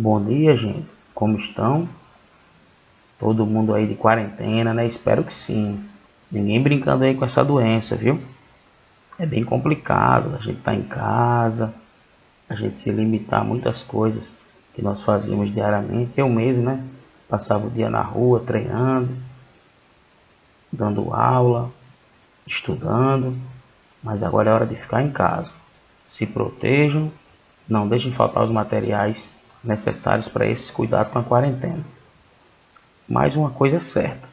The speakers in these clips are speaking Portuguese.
Bom dia, gente. Como estão? Todo mundo aí de quarentena, né? Espero que sim. Ninguém brincando aí com essa doença, viu? É bem complicado. A gente tá em casa, a gente se limitar a muitas coisas que nós fazíamos diariamente. Eu mesmo, né? Passava o dia na rua treinando, dando aula, estudando. Mas agora é hora de ficar em casa. Se protejam, não deixem faltar os materiais necessários para esse cuidado com a quarentena. Mais uma coisa é certa.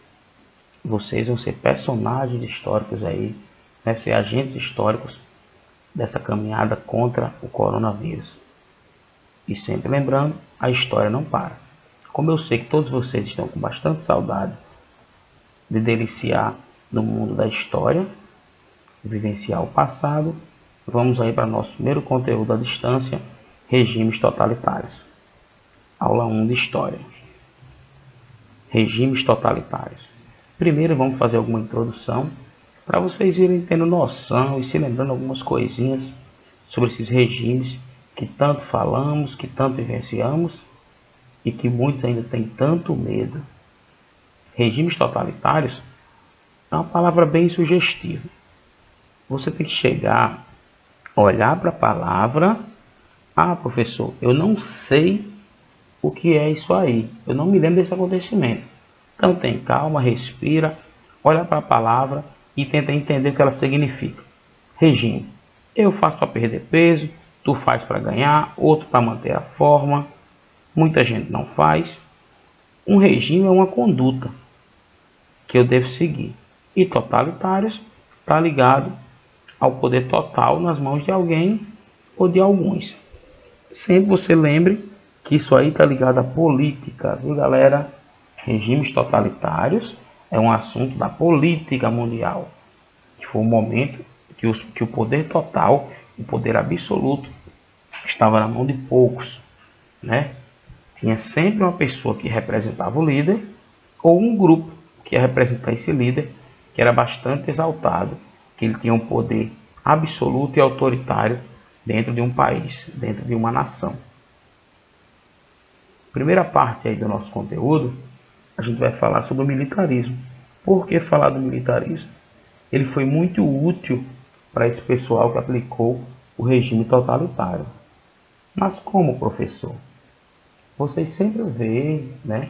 Vocês vão ser personagens históricos aí, né? Ser agentes históricos dessa caminhada contra o coronavírus. E sempre lembrando, a história não para. Como eu sei que todos vocês estão com bastante saudade de deliciar no mundo da história, vivenciar o passado, vamos aí para nosso primeiro conteúdo à distância, regimes totalitários. Aula 1 de História. Regimes totalitários. Primeiro vamos fazer alguma introdução para vocês irem tendo noção e se lembrando algumas coisinhas sobre esses regimes que tanto falamos, que tanto vivenciamos e que muitos ainda têm tanto medo. Regimes totalitários é uma palavra bem sugestiva. Você tem que chegar, olhar para a palavra. Ah, professor, eu não sei o que é isso aí. Eu não me lembro desse acontecimento. Então tem calma, respira, olha para a palavra e tenta entender o que ela significa. Regime. Eu faço para perder peso, tu faz para ganhar, outro para manter a forma. Muita gente não faz. Um regime é uma conduta que eu devo seguir. E totalitários está ligado ao poder total nas mãos de alguém ou de alguns. Sempre você lembre que isso aí está ligado à política, viu, galera? Regimes totalitários é um assunto da política mundial, que foi um momento que o poder total, o poder absoluto, estava na mão de poucos, né? Tinha sempre uma pessoa que representava o líder ou um grupo que ia representar esse líder, que era bastante exaltado, que ele tinha um poder absoluto e autoritário dentro de um país, dentro de uma nação. Primeira parte aí do nosso conteúdo, a gente vai falar sobre o militarismo. Por que falar do militarismo? Ele foi muito útil para esse pessoal que aplicou o regime totalitário. Mas como, professor? Vocês sempre vê, né,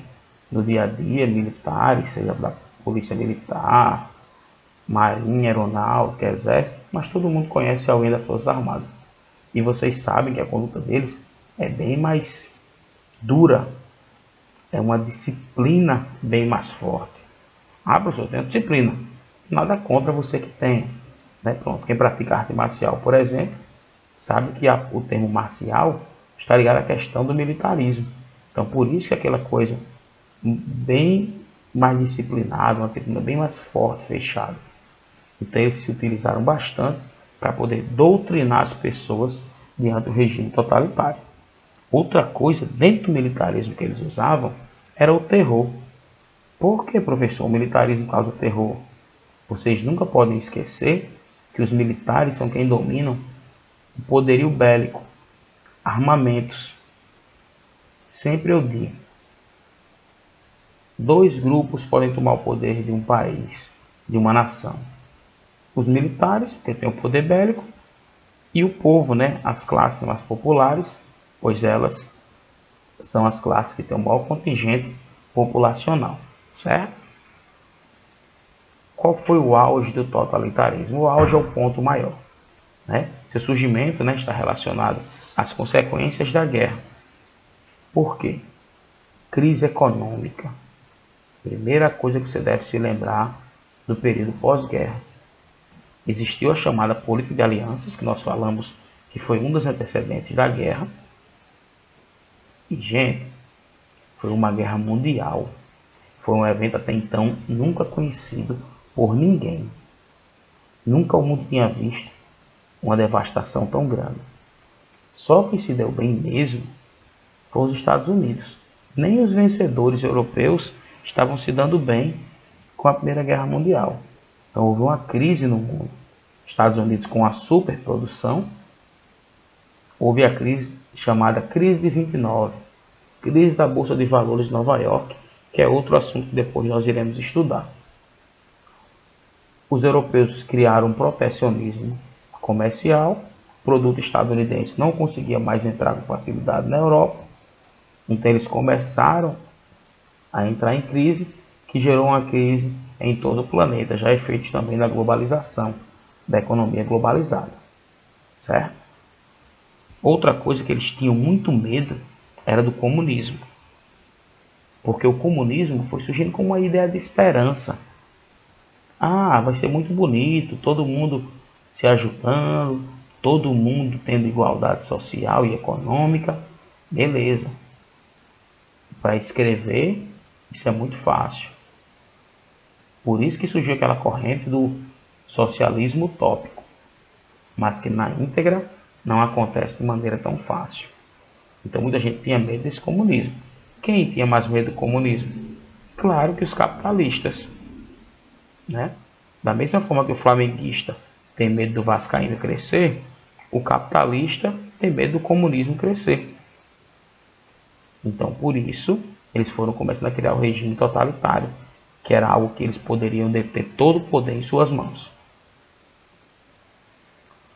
no dia a dia, militares, seja da polícia militar, marinha, aeronáutica, exército, mas todo mundo conhece alguém das Forças Armadas. E vocês sabem que a conduta deles é bem mais dura, é uma disciplina bem mais forte. Ah, professor, eu tenho disciplina. Nada contra você que tem. Né? Pronto, quem pratica arte marcial, por exemplo, sabe que o termo marcial está ligado à questão do militarismo. Então, por isso que aquela coisa bem mais disciplinada, uma disciplina bem mais forte, fechada. Então, eles se utilizaram bastante para poder doutrinar as pessoas diante do regime totalitário. Outra coisa, dentro do militarismo que eles usavam, era o terror. Por que, professor, o militarismo causa terror? Vocês nunca podem esquecer que os militares são quem dominam o poderio bélico, armamentos. Sempre eu digo, dois grupos podem tomar o poder de um país, de uma nação. Os militares, porque têm o poder bélico, e o povo, né, as classes mais populares, pois elas são as classes que têm o maior contingente populacional, certo? Qual foi o auge do totalitarismo? O auge é o ponto maior. Né? Seu surgimento, né, está relacionado às consequências da guerra. Por quê? Crise econômica. Primeira coisa que você deve se lembrar do período pós-guerra. Existiu a chamada política de alianças, que nós falamos que foi um dos antecedentes da guerra. E, gente, foi uma guerra mundial. Foi um evento até então nunca conhecido por ninguém. Nunca o mundo tinha visto uma devastação tão grande. Só quem se deu bem mesmo foram os Estados Unidos. Nem os vencedores europeus estavam se dando bem com a Primeira Guerra Mundial. Então houve uma crise no mundo. Estados Unidos com a superprodução, houve a crise chamada crise de 29, crise da Bolsa de Valores de Nova York, que é outro assunto que depois nós iremos estudar. Os europeus criaram um protecionismo comercial, o produto estadunidense não conseguia mais entrar com facilidade na Europa, então eles começaram a entrar em crise, que gerou uma crise em todo o planeta, já efeitos também da globalização, da economia globalizada, certo? Outra coisa que eles tinham muito medo era do comunismo, porque o comunismo foi surgindo como uma ideia de esperança. Ah, vai ser muito bonito, todo mundo se ajudando, todo mundo tendo igualdade social e econômica, beleza. Para escrever, isso é muito fácil. Por isso que surgiu aquela corrente do socialismo utópico, mas que na íntegra não acontece de maneira tão fácil. Então muita gente tinha medo desse comunismo. Quem tinha mais medo do comunismo? Claro que os capitalistas, né? Da mesma forma que o flamenguista tem medo do vascaíno crescer, o capitalista tem medo do comunismo crescer. Então, por isso, eles foram começando a criar o regime totalitário, que era algo que eles poderiam deter todo o poder em suas mãos.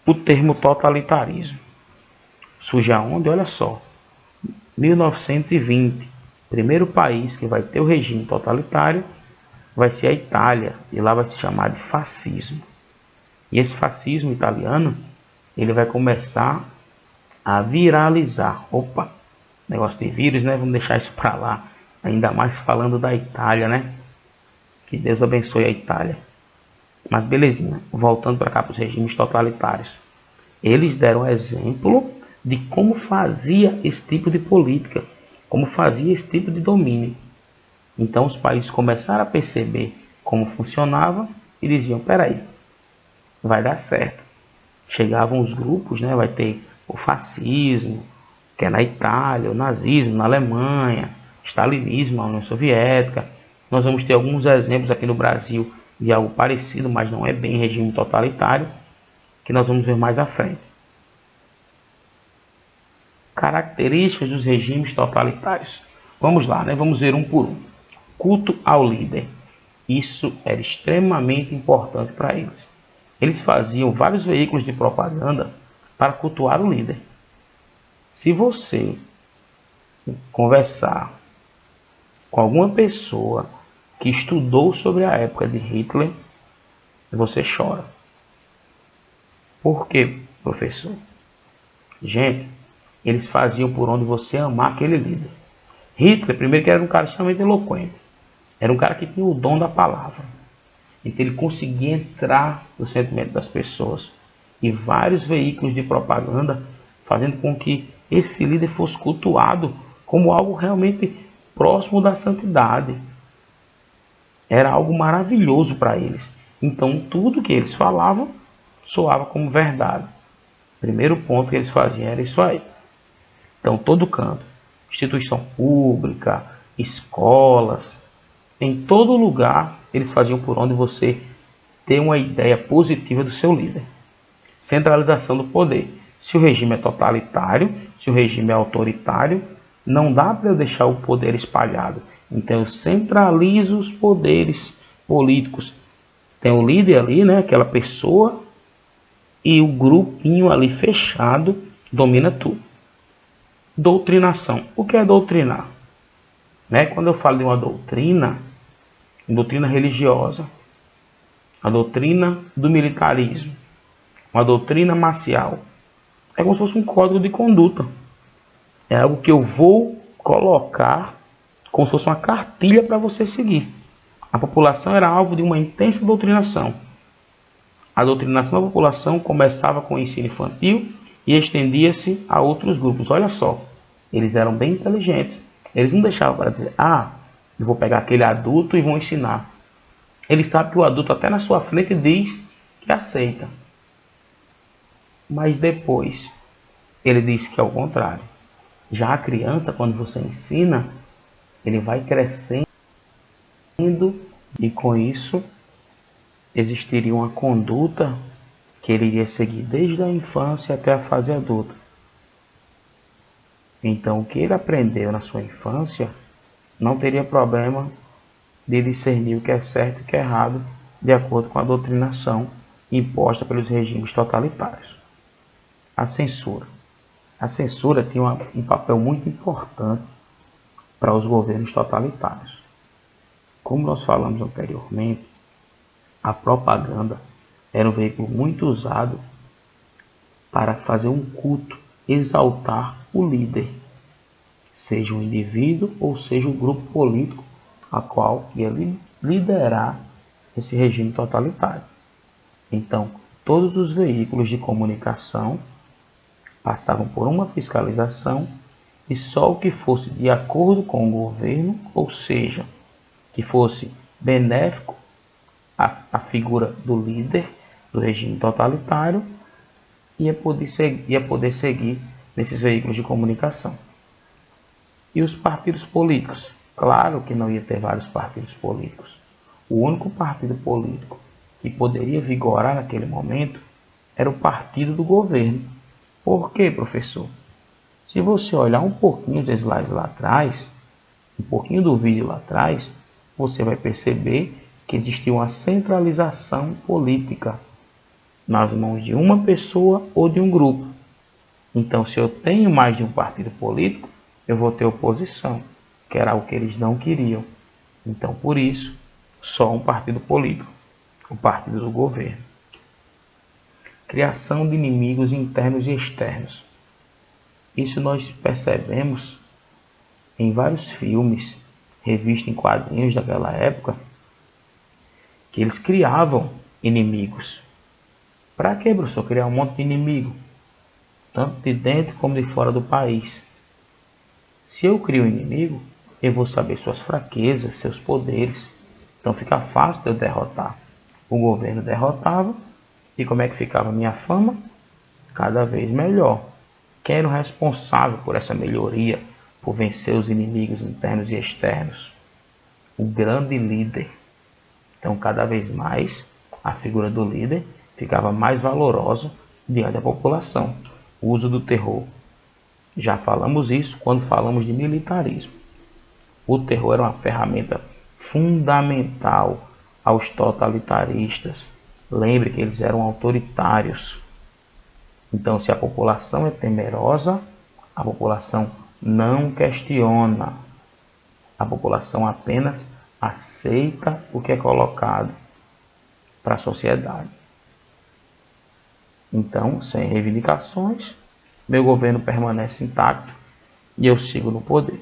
O termo totalitarismo surge aonde? Olha só, 1920. Primeiro país que vai ter o regime totalitário vai ser a Itália, e lá vai se chamar de fascismo. E esse fascismo italiano, ele vai começar a viralizar. Opa, negócio de vírus, né? Vamos deixar isso para lá. Ainda mais falando da Itália, né? Que Deus abençoe a Itália. Mas belezinha, voltando para cá para os regimes totalitários. Eles deram exemplo de como fazia esse tipo de política, como fazia esse tipo de domínio. Então os países começaram a perceber como funcionava e diziam, peraí, vai dar certo. Chegavam os grupos, né? Vai ter o fascismo, que é na Itália, o nazismo na Alemanha, stalinismo na União Soviética. Nós vamos ter alguns exemplos aqui no Brasil de algo parecido, mas não é bem regime totalitário, que nós vamos ver mais à frente. Características dos regimes totalitários. Vamos lá, né? Vamos ver um por um. Culto ao líder. Isso era extremamente importante para eles. Eles faziam vários veículos de propaganda para cultuar o líder. Se você conversar com alguma pessoa que estudou sobre a época de Hitler, você chora. Por quê, professor? Gente, eles faziam por onde você amar aquele líder. Hitler, primeiro que era um cara extremamente eloquente. Era um cara que tinha o dom da palavra. Então ele conseguia entrar no sentimento das pessoas. E vários veículos de propaganda fazendo com que esse líder fosse cultuado como algo realmente próximo da santidade. Era algo maravilhoso para eles. Então tudo que eles falavam soava como verdade. O primeiro ponto que eles faziam era isso aí. Então todo canto, instituição pública, escolas, em todo lugar eles faziam por onde você ter uma ideia positiva do seu líder. Centralização do poder. Se o regime é totalitário, se o regime é autoritário, não dá para eu deixar o poder espalhado. Então eu centralizo os poderes políticos. Tem o líder ali, né, aquela pessoa, e o grupinho ali fechado domina tudo. Doutrinação. O que é doutrinar? Né? Quando eu falo de uma doutrina religiosa, a doutrina do militarismo, uma doutrina marcial, é como se fosse um código de conduta. É algo que eu vou colocar como se fosse uma cartilha para você seguir. A população era alvo de uma intensa doutrinação. A doutrinação da população começava com o ensino infantil e estendia-se a outros grupos. Olha só, eles eram bem inteligentes. Eles não deixavam para dizer, eu vou pegar aquele adulto e vou ensinar. Ele sabe que o adulto até na sua frente diz que aceita. Mas depois ele diz que é o contrário. Já a criança, quando você ensina, ele vai crescendo e com isso existiria uma conduta que ele iria seguir desde a infância até a fase adulta. Então, o que ele aprendeu na sua infância não teria problema de discernir o que é certo e o que é errado de acordo com a doutrinação imposta pelos regimes totalitários. A censura. A censura tinha um papel muito importante para os governos totalitários. Como nós falamos anteriormente, a propaganda era um veículo muito usado para fazer um culto, exaltar o líder, seja um indivíduo ou seja um grupo político a qual ia liderar esse regime totalitário. Então, todos os veículos de comunicação passavam por uma fiscalização e só o que fosse de acordo com o governo, ou seja, que fosse benéfico à figura do líder do regime totalitário, ia poder seguir nesses veículos de comunicação. E os partidos políticos? Claro que não ia ter vários partidos políticos. O único partido político que poderia vigorar naquele momento era o partido do governo. Por quê, professor? Se você olhar um pouquinho dos slides lá atrás, um pouquinho do vídeo lá atrás, você vai perceber que existia uma centralização política nas mãos de uma pessoa ou de um grupo. Então, se eu tenho mais de um partido político, eu vou ter oposição, que era o que eles não queriam. Então, por isso, só um partido político, o partido do governo. Criação de inimigos internos e externos. Isso nós percebemos em vários filmes, revistas em quadrinhos daquela época, que eles criavam inimigos. Para que, professor, criar um monte de inimigo? Tanto de dentro como de fora do país. Se eu crio um inimigo, eu vou saber suas fraquezas, seus poderes. Então fica fácil de eu derrotar. O governo derrotava e como é que ficava a minha fama? Cada vez melhor. Quem era o responsável por essa melhoria, por vencer os inimigos internos e externos? O grande líder. Então cada vez mais a figura do líder ficava mais valorosa diante da população. O uso do terror. Já falamos isso quando falamos de militarismo. O terror era uma ferramenta fundamental aos totalitaristas. Lembre que eles eram autoritários. Então, se a população é temerosa, a população não questiona. A população apenas aceita o que é colocado para a sociedade. Então, sem reivindicações, meu governo permanece intacto e eu sigo no poder.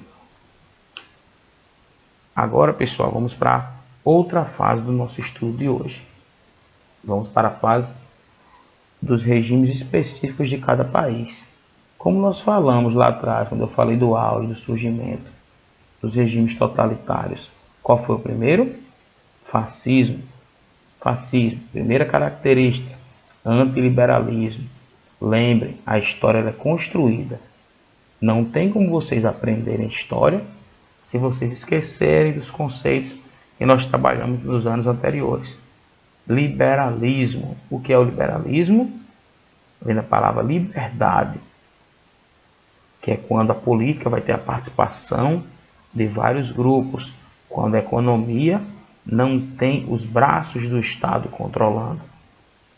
Agora, pessoal, vamos para outra fase do nosso estudo de hoje. Vamos para a fase dos regimes específicos de cada país. Como nós falamos lá atrás, quando eu falei do auge, do surgimento dos regimes totalitários. Qual foi o primeiro? Fascismo. Fascismo, primeira característica, antiliberalismo. Lembrem, a história é construída. Não tem como vocês aprenderem história se vocês esquecerem dos conceitos que nós trabalhamos nos anos anteriores. Liberalismo. O que é o liberalismo? Vem da palavra liberdade, que é quando a política vai ter a participação de vários grupos, quando a economia não tem os braços do Estado controlando.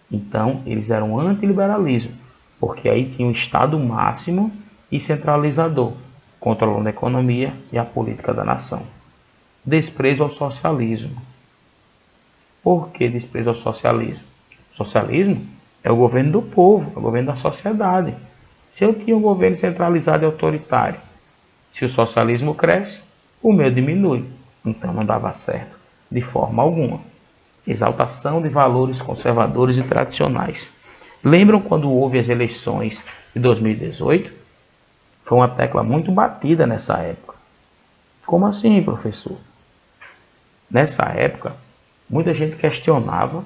Então, eles eram antiliberalismo, porque aí tinha um Estado máximo e centralizador, controlando a economia e a política da nação. Desprezo ao socialismo. Por que desprezo ao socialismo? O socialismo é o governo do povo, é o governo da sociedade. Se eu tinha um governo centralizado e autoritário, se o socialismo cresce, o meu diminui. Então não dava certo, de forma alguma. Exaltação de valores conservadores e tradicionais. Lembram quando houve as eleições de 2018? Foi uma tecla muito batida nessa época. Como assim, professor? Nessa época, muita gente questionava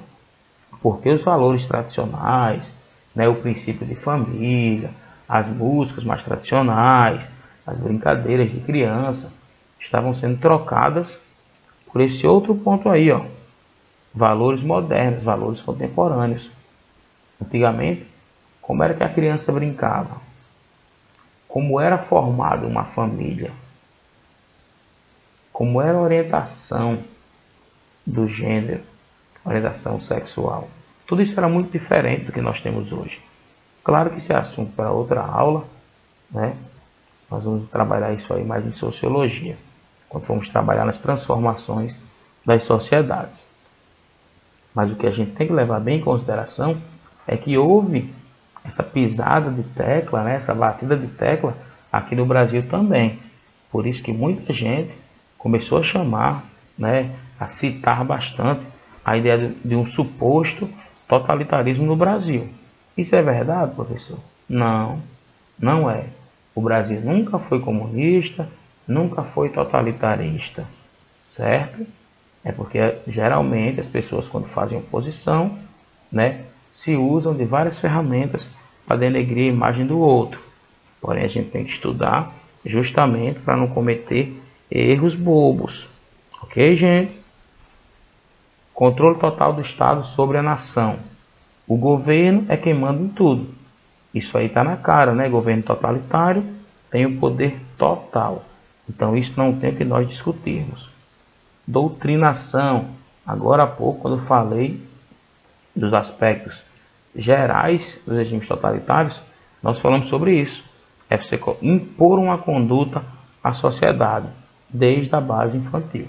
porque os valores tradicionais, o princípio de família, as músicas mais tradicionais, as brincadeiras de criança, estavam sendo trocadas por esse outro ponto aí, ó, valores modernos, valores contemporâneos. Antigamente, como era que a criança brincava? como era formada uma família, como era a orientação do gênero, orientação sexual. Tudo isso era muito diferente do que nós temos hoje. Claro que esse é assunto para outra aula, né? Nós vamos trabalhar isso aí mais em sociologia, quando formos trabalhar nas transformações das sociedades. Mas o que a gente tem que levar bem em consideração é que houve essa pisada de tecla, né? Essa batida de tecla aqui no Brasil também. Por isso que muita gente começou a chamar, né, a citar bastante a ideia de um suposto totalitarismo no Brasil. Isso é verdade, professor? Não, não é. O Brasil nunca foi comunista, nunca foi totalitarista, certo? É porque geralmente as pessoas, quando fazem oposição, né, se usam de várias ferramentas para denegrir a imagem do outro. Porém, a gente tem que estudar justamente para não cometer erros bobos. Ok, gente? Controle total do Estado sobre a nação. O governo é quem manda em tudo. Isso aí está na cara, né? Governo totalitário tem o poder total. Então, isso não tem que nós discutirmos. Doutrinação. Agora há pouco, quando eu falei dos aspectos gerais dos regimes totalitários, nós falamos sobre isso. É você impor uma conduta à sociedade, desde a base infantil.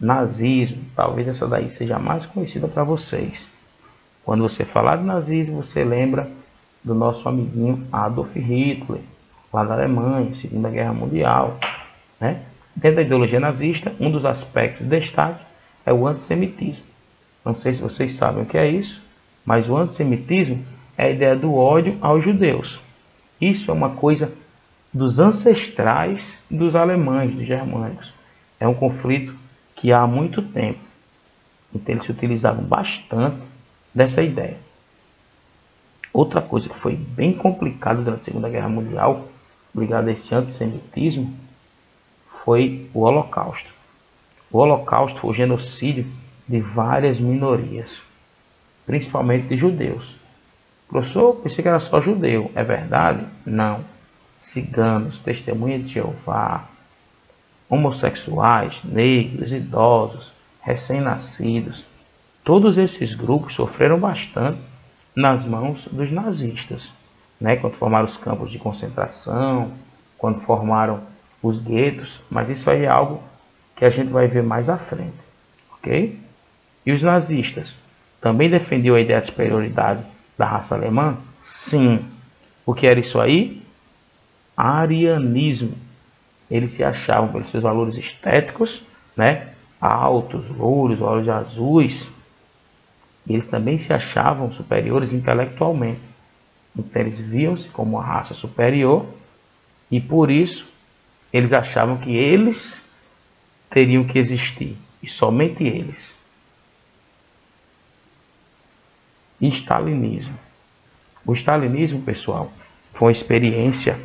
Nazismo, talvez essa daí seja mais conhecida para vocês. Quando você falar de nazismo, você lembra do nosso amiguinho Adolf Hitler, lá da Alemanha, Segunda Guerra Mundial, né? Dentro da ideologia nazista, um dos aspectos de destaque é o antissemitismo. Não sei se vocês sabem o que é isso, mas o antissemitismo é a ideia do ódio aos judeus. Isso é uma coisa dos ancestrais dos alemães, dos germânicos. É um conflito que há muito tempo. Então eles se utilizavam bastante dessa ideia. Outra coisa que foi bem complicada durante a Segunda Guerra Mundial, ligada a esse antissemitismo, foi o Holocausto. O Holocausto foi o genocídio de várias minorias, principalmente de judeus. Professor, pensei que era só judeu. É verdade? Não. Ciganos, testemunhas de Jeová, homossexuais, negros, idosos, recém-nascidos. Todos esses grupos sofreram bastante nas mãos dos nazistas, né? Quando formaram os campos de concentração, quando formaram os guetos, mas isso aí é algo que a gente vai ver mais à frente, ok? E os nazistas também defendiam a ideia de superioridade da raça alemã? Sim. O que era isso aí? Arianismo. Eles se achavam pelos seus valores estéticos, né? Altos, louros, olhos azuis. E eles também se achavam superiores intelectualmente. Então eles viam-se como uma raça superior e por isso eles achavam que eles teriam que existir, e somente eles. Stalinismo. O stalinismo, pessoal, foi uma experiência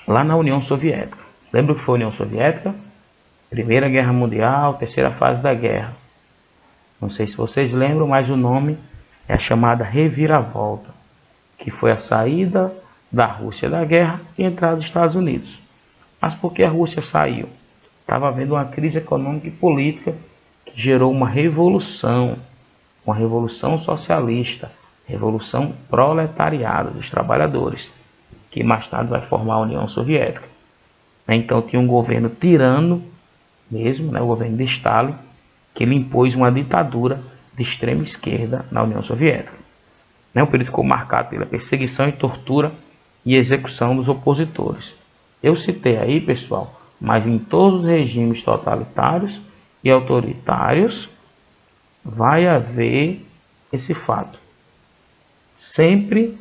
lá na União Soviética. Lembra o que foi a União Soviética? Primeira Guerra Mundial, terceira fase da guerra. Não sei se vocês lembram, mas o nome é a chamada reviravolta, que foi a saída da Rússia da guerra e a entrada dos Estados Unidos. Mas por que a Rússia saiu? Estava havendo uma crise econômica e política que gerou uma revolução socialista, revolução proletariada dos trabalhadores, que mais tarde vai formar a União Soviética. Então tinha um governo tirano mesmo, né, o governo de Stalin, que ele impôs uma ditadura de extrema esquerda na União Soviética. O período ficou marcado pela perseguição e tortura e execução dos opositores. Eu citei aí, pessoal, mas em todos os regimes totalitários e autoritários vai haver esse fato. Sempre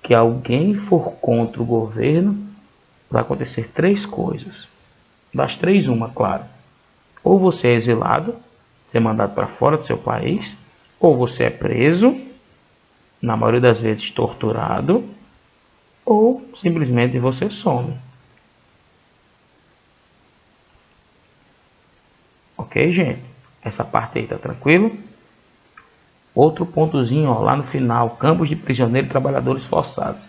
que alguém for contra o governo, vai acontecer três coisas. Das três, uma, claro. Ou você é exilado, ser mandado para fora do seu país, ou você é preso, na maioria das vezes torturado, ou simplesmente você some. Ok, gente? Essa parte aí tá tranquilo? Outro pontozinho, ó, lá no final, campos de prisioneiros e trabalhadores forçados.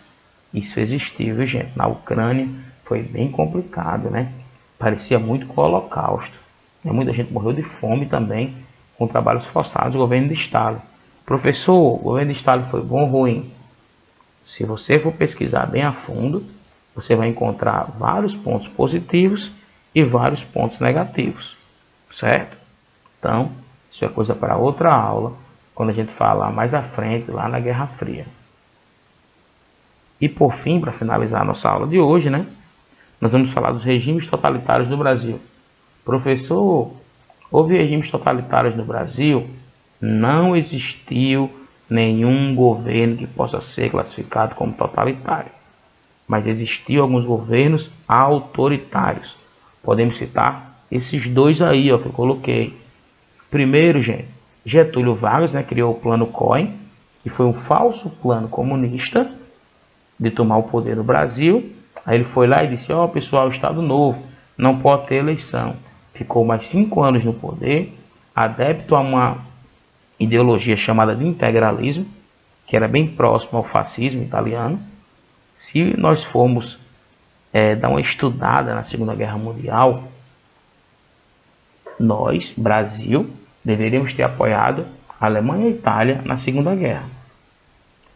Isso existiu, viu, gente? Na Ucrânia foi bem complicado, né? Parecia muito com o Holocausto. Muita gente morreu de fome também, com trabalhos forçados do governo de Stalin. Professor, o governo de Stalin foi bom ou ruim? Se você for pesquisar bem a fundo, você vai encontrar vários pontos positivos e vários pontos negativos, certo? Então, isso é coisa para outra aula, quando a gente falar mais à frente, lá na Guerra Fria. E por fim, para finalizar a nossa aula de hoje, né, nós vamos falar dos regimes totalitários do Brasil. Professor, houve regimes totalitários no Brasil? Não existiu nenhum governo que possa ser classificado como totalitário. Mas existiam alguns governos autoritários. Podemos citar esses dois aí, ó, que eu coloquei. Primeiro, gente, Getúlio Vargas, né, criou o Plano Cohen, que foi um falso plano comunista de tomar o poder no Brasil. Aí ele foi lá e disse, ó, pessoal, Estado Novo, não pode ter eleição. Ficou mais 5 anos no poder, adepto a uma ideologia chamada de integralismo, que era bem próximo ao fascismo italiano. Se nós formos dar uma estudada na Segunda Guerra Mundial, nós, Brasil, deveríamos ter apoiado a Alemanha e a Itália na Segunda Guerra.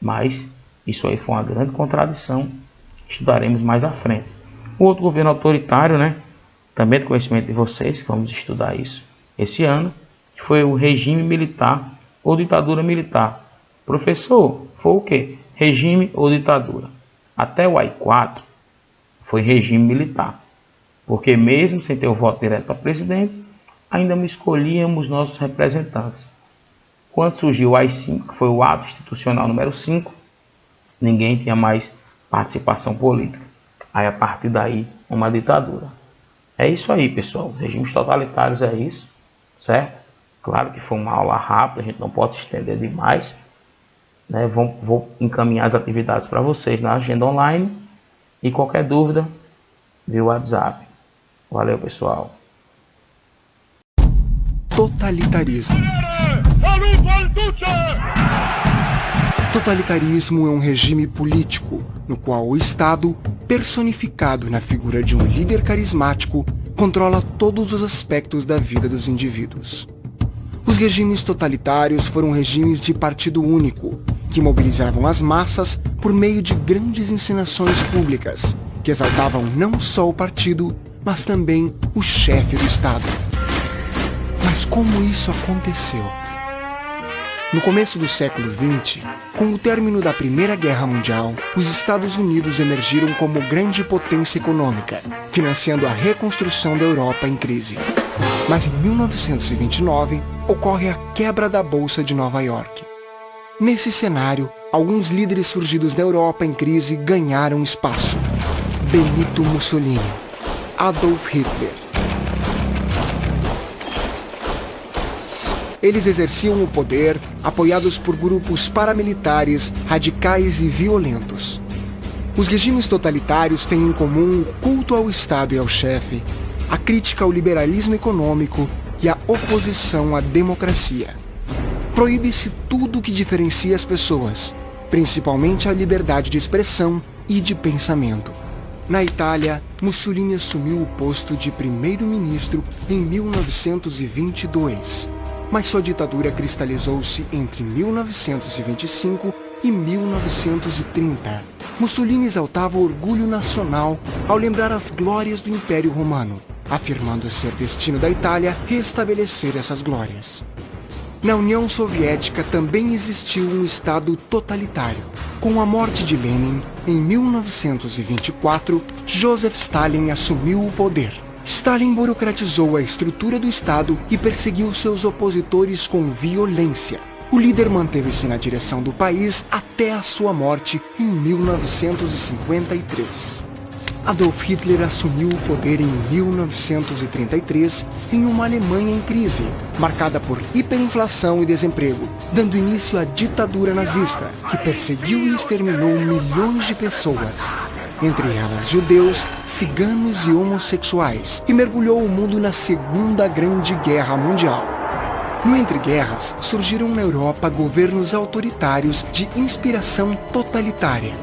Mas isso aí foi uma grande contradição, estudaremos mais à frente. O outro governo autoritário, né, também do conhecimento de vocês, vamos estudar isso esse ano, que foi o regime militar ou ditadura militar. Professor, foi o quê? Regime ou ditadura? Até o AI-4 foi regime militar, porque mesmo sem ter o voto direto para presidente, ainda não escolhíamos nossos representantes. Quando surgiu o AI-5, que foi o ato institucional número 5, ninguém tinha mais participação política. Aí a partir daí, uma ditadura. É isso aí, pessoal. Regimes totalitários é isso, certo? Claro que foi uma aula rápida, a gente não pode se estender demais, né? Vou encaminhar as atividades para vocês na agenda online e qualquer dúvida, via WhatsApp. Valeu, pessoal. Totalitarismo. Totalitarismo é um regime político no qual o Estado, personificado na figura de um líder carismático, controla todos os aspectos da vida dos indivíduos. Os regimes totalitários foram regimes de partido único, que mobilizavam as massas por meio de grandes encenações públicas, que exaltavam não só o partido, mas também o chefe do Estado. Mas como isso aconteceu? No começo do século XX, com o término da Primeira Guerra Mundial, os Estados Unidos emergiram como grande potência econômica, financiando a reconstrução da Europa em crise. Mas em 1929, ocorre a quebra da Bolsa de Nova York. Nesse cenário, alguns líderes surgidos da Europa em crise ganharam espaço. Benito Mussolini, Adolf Hitler. Eles exerciam o poder apoiados por grupos paramilitares, radicais e violentos. Os regimes totalitários têm em comum o culto ao Estado e ao chefe, a crítica ao liberalismo econômico e a oposição à democracia. Proíbe-se tudo o que diferencia as pessoas, principalmente a liberdade de expressão e de pensamento. Na Itália, Mussolini assumiu o posto de primeiro-ministro em 1922. Mas sua ditadura cristalizou-se entre 1925 e 1930. Mussolini exaltava o orgulho nacional ao lembrar as glórias do Império Romano, afirmando ser destino da Itália restabelecer essas glórias. Na União Soviética também existiu um Estado totalitário. Com a morte de Lenin, em 1924, Joseph Stalin assumiu o poder. Stalin burocratizou a estrutura do Estado e perseguiu seus opositores com violência. O líder manteve-se na direção do país até a sua morte em 1953. Adolf Hitler assumiu o poder em 1933 em uma Alemanha em crise, marcada por hiperinflação e desemprego, dando início à ditadura nazista, que perseguiu e exterminou milhões de pessoas, entre elas judeus, ciganos e homossexuais, e mergulhou o mundo na Segunda Grande Guerra Mundial. No entreguerras, surgiram na Europa governos autoritários de inspiração totalitária.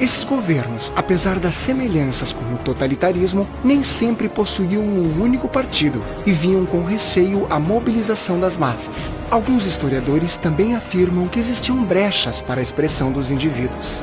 Esses governos, apesar das semelhanças com o totalitarismo, nem sempre possuíam um único partido e vinham com receio a mobilização das massas. Alguns historiadores também afirmam que existiam brechas para a expressão dos indivíduos.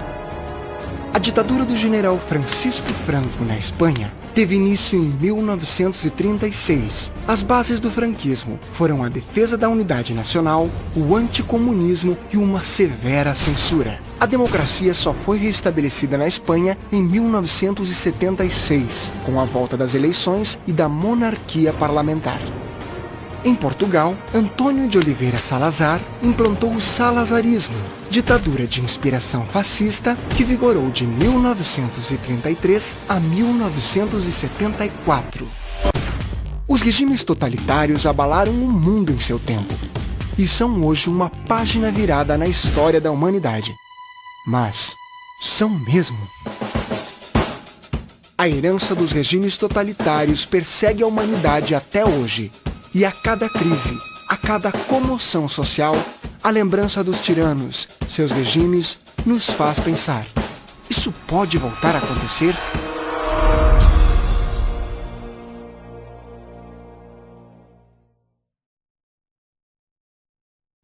A ditadura do general Francisco Franco na Espanha teve início em 1936. As bases do franquismo foram a defesa da unidade nacional, o anticomunismo e uma severa censura. A democracia só foi restabelecida na Espanha em 1976, com a volta das eleições e da monarquia parlamentar. Em Portugal, Antônio de Oliveira Salazar implantou o salazarismo, ditadura de inspiração fascista que vigorou de 1933 a 1974. Os regimes totalitários abalaram o mundo em seu tempo e são hoje uma página virada na história da humanidade. Mas são mesmo? A herança dos regimes totalitários persegue a humanidade até hoje. E a cada crise, a cada comoção social, a lembrança dos tiranos, seus regimes, nos faz pensar: isso pode voltar a acontecer?